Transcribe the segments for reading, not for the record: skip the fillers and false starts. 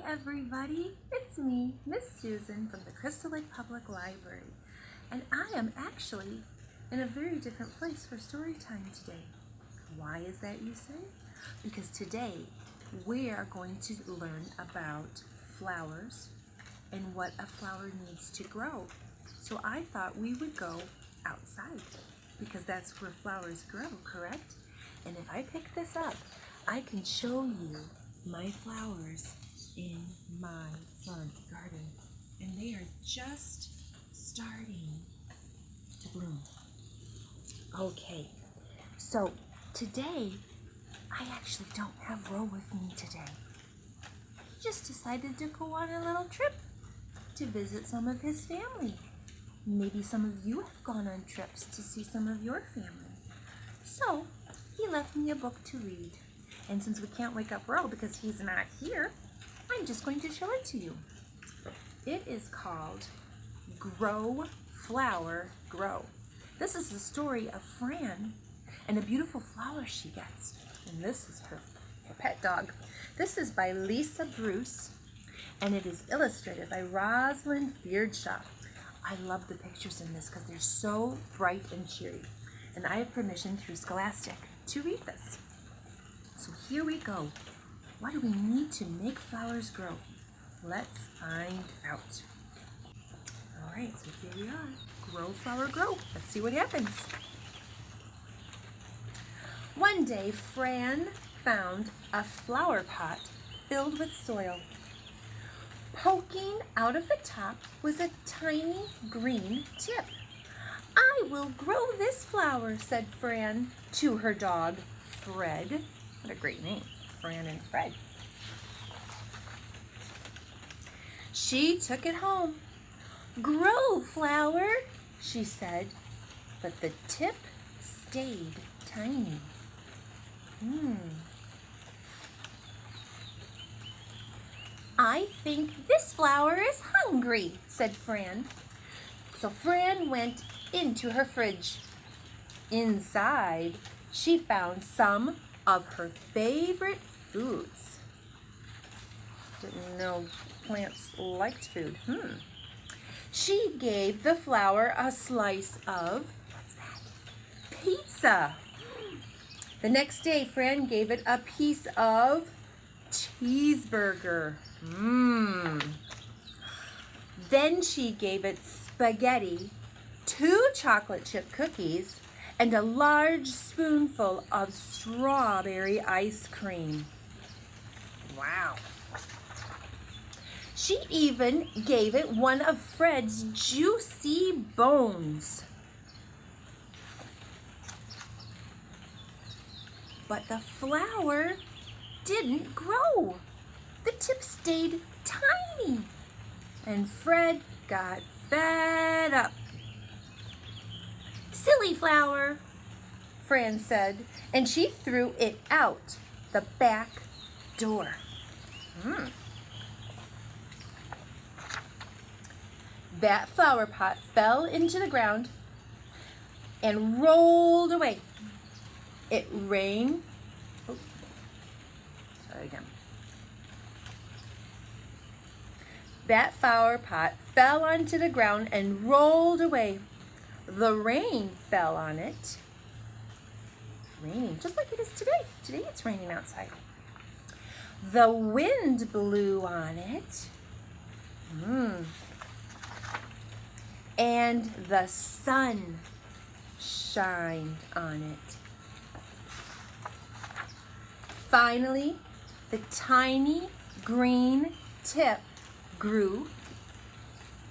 everybody, it's me, Miss Susan from the Crystal Lake Public Library, and I am actually in a very different place for story time today. Why is that, you say? Because today we are going to learn about flowers and what a flower needs to grow. So I thought we would go outside because that's where flowers grow, correct? And if I pick this up, I can show you my flowers in my front garden, and they are just starting to bloom. Okay, so today I actually don't have Ro with me today. He just decided to go on a little trip to visit some of his family. Maybe some of you have gone on trips to see some of your family. So he left me a book to read. And since we can't wake up Ro because he's not here, I'm just going to show it to you. It is called Grow, Flower, Grow. This is the story of Fran and a beautiful flower she gets. And this is her pet dog. This is by Lisa Bruce, and it is illustrated by Rosalind Beardshaw. I love the pictures in this because they're so bright and cheery. And I have permission through Scholastic to read this. So here we go. What do we need to make flowers grow? Let's find out. All right, so here we are. Grow, flower, grow. Let's see what happens. One day, Fran found a flower pot filled with soil. Poking out of the top was a tiny green tip. "I will grow this flower," said Fran to her dog, Fred. What a great name, Fran and Fred. She took it home. "Grow, flower," she said, but the tip stayed tiny. "I think this flower is hungry," said Fran. So Fran went into her fridge. Inside, she found some of her favorite foods. Didn't know plants liked food. She gave the flower a slice of, what's that? Pizza. The next day, Fran gave it a piece of cheeseburger. Then she gave it spaghetti, 2 chocolate chip cookies, and a large spoonful of strawberry ice cream. Wow. She even gave it one of Fred's juicy bones. But the flower didn't grow. The tip stayed tiny, and Fred got fed up. "Silly flower," Fran said, and she threw it out the back door. That flower pot fell into the ground and rolled away. It rained. That flower pot fell onto the ground and rolled away. The rain fell on it. It's raining just like it is today. Today it's raining outside. The wind blew on it. And the sun shined on it. Finally, the tiny green tip grew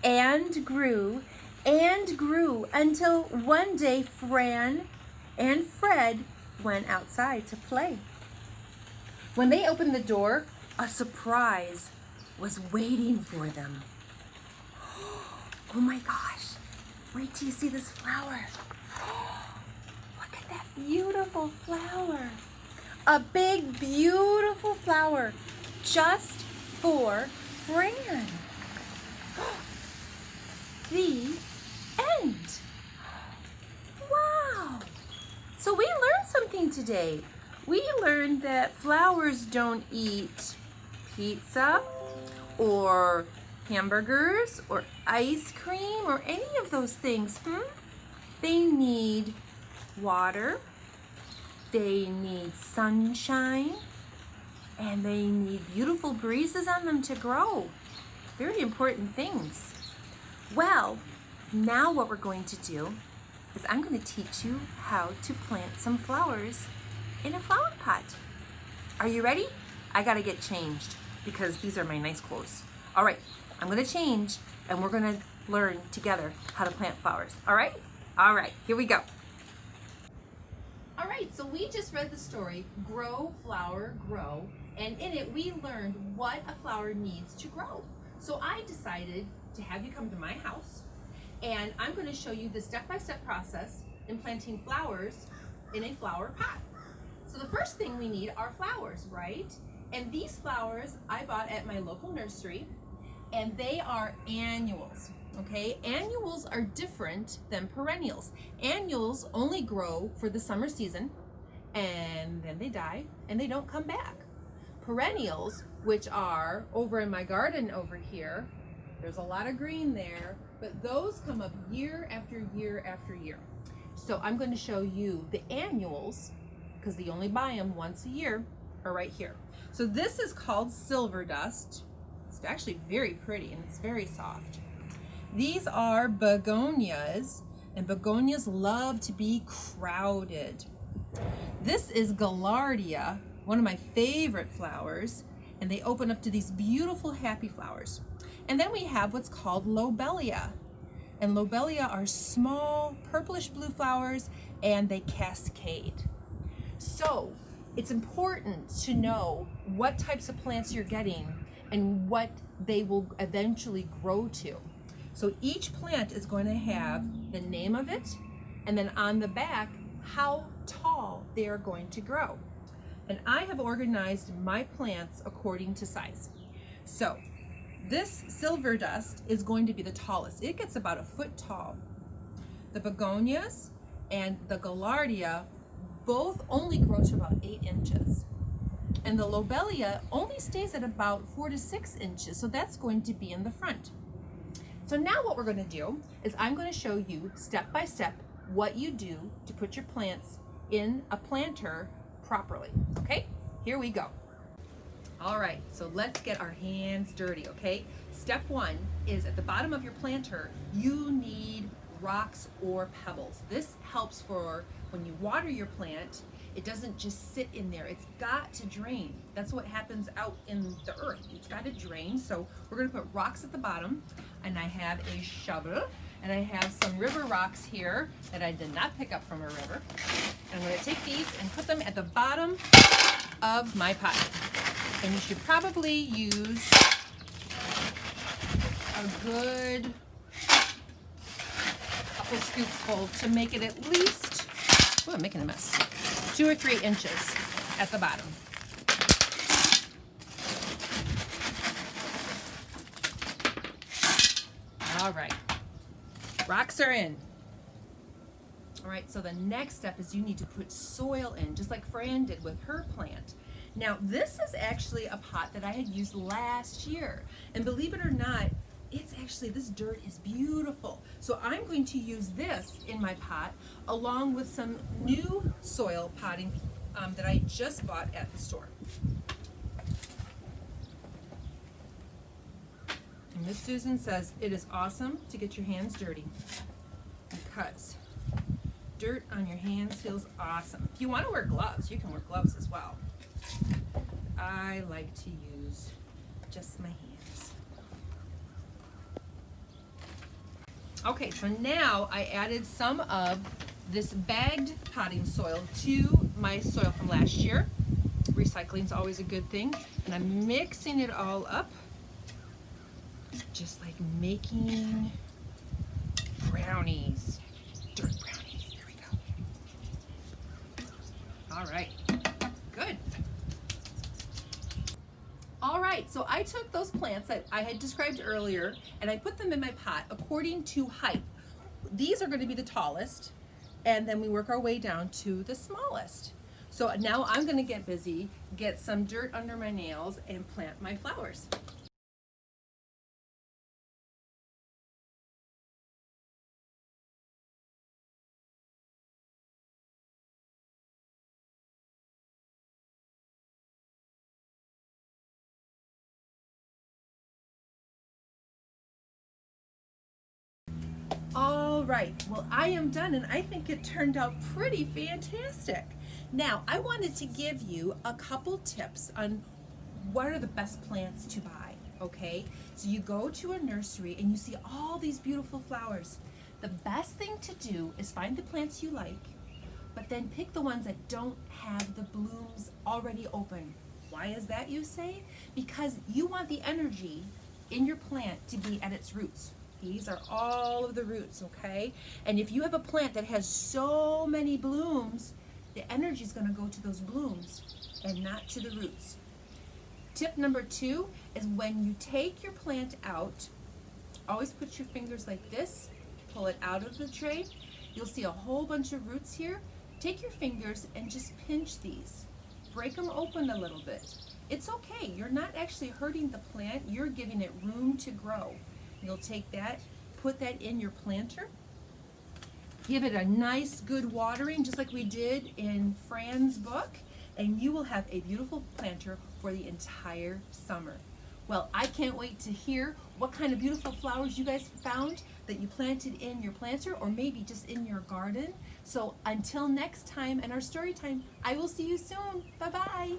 and grew and grew until one day Fran and Fred went outside to play. When they opened the door, a surprise was waiting for them. Oh my gosh, wait till you see this flower. Look at that beautiful flower. A big, beautiful flower just for Fran. The end. Wow. So we learned something today. We learned that flowers don't eat pizza, or hamburgers or ice cream or any of those things, they need water, they need sunshine, and they need beautiful breezes on them to grow. Very important things. Well, now what we're going to do is I'm going to teach you how to plant some flowers in a flower pot. Are you ready? I gotta get changed because these are my nice clothes. All right, I'm gonna change and we're gonna learn together how to plant flowers. All right? All right, here we go. All right, so we just read the story, Grow, Flower, Grow, and in it we learned what a flower needs to grow. So I decided to have you come to my house and I'm gonna show you the step-by-step process in planting flowers in a flower pot. So the first thing we need are flowers, right? And these flowers I bought at my local nursery, and they are annuals, okay? Annuals are different than perennials. Annuals only grow for the summer season, and then they die, and they don't come back. Perennials, which are over in my garden over here, there's a lot of green there, but those come up year after year after year. So I'm going to show you the annuals, because they only buy them once a year, are right here. So this is called silver dust. It's actually very pretty and it's very soft. These are begonias, and begonias love to be crowded. This is gaillardia, one of my favorite flowers, and they open up to these beautiful happy flowers. And then we have what's called lobelia. And lobelia are small purplish blue flowers and they cascade. So it's important to know what types of plants you're getting and what they will eventually grow to. So each plant is going to have the name of it, and then on the back, how tall they are going to grow. And I have organized my plants according to size. So this silver dust is going to be the tallest. It gets about 1 foot tall. The begonias and the gaillardia both only grow to about 8 inches. And the lobelia only stays at about 4 to 6 inches, so that's going to be in the front. So now what we're going to do is I'm going to show you step by step what you do to put your plants in a planter properly. Okay, here we go. All right, so let's get our hands dirty, okay? Step 1 is at the bottom of your planter, you need rocks or pebbles. This helps for when you water your plant, it doesn't just sit in there. It's got to drain. That's what happens out in the earth. It's got to drain. So we're going to put rocks at the bottom, and I have a shovel, and I have some river rocks here that I did not pick up from a river. And I'm going to take these and put them at the bottom of my pot. And you should probably use a good couple scoops full to make it at least, oh, I'm making a mess, 2 or 3 inches at the bottom. All right, rocks are in. All right, so the next step is you need to put soil in, just like Fran did with her plant. Now, this is actually a pot that I had used last year, and believe it or not, it's actually, this dirt is beautiful. So I'm going to use this in my pot along with some new soil potting that I just bought at the store. And Miss Susan says it is awesome to get your hands dirty because dirt on your hands feels awesome. If you want to wear gloves, you can wear gloves as well. I like to use just my hands. Okay, so now I added some of this bagged potting soil to my soil from last year. Recycling is always a good thing. And I'm mixing it all up, just like making brownies, dirt brownies. There we go. All right, good. All right, so I took those plants that I had described earlier and I put them in my pot according to height. These are going to be the tallest, and then we work our way down to the smallest. So now I'm going to get busy, get some dirt under my nails, and plant my flowers. All right, well, I am done, and I think it turned out pretty fantastic. Now, I wanted to give you a couple tips on what are the best plants to buy, okay? So you go to a nursery and you see all these beautiful flowers. The best thing to do is find the plants you like, but then pick the ones that don't have the blooms already open. Why is that, you say? Because you want the energy in your plant to be at its roots. These are all of the roots, okay? And if you have a plant that has so many blooms, the energy is going to go to those blooms and not to the roots. Tip number 2 is when you take your plant out, always put your fingers like this, pull it out of the tray. You'll see a whole bunch of roots here. Take your fingers and just pinch these. Break them open a little bit. It's okay. You're not actually hurting the plant. You're giving it room to grow. You'll take that, put that in your planter. Give it a nice good watering, just like we did in Fran's book, and you will have a beautiful planter for the entire summer. Well, I can't wait to hear what kind of beautiful flowers you guys found that you planted in your planter, or maybe just in your garden. So until next time in our story time, I will see you soon. Bye-bye.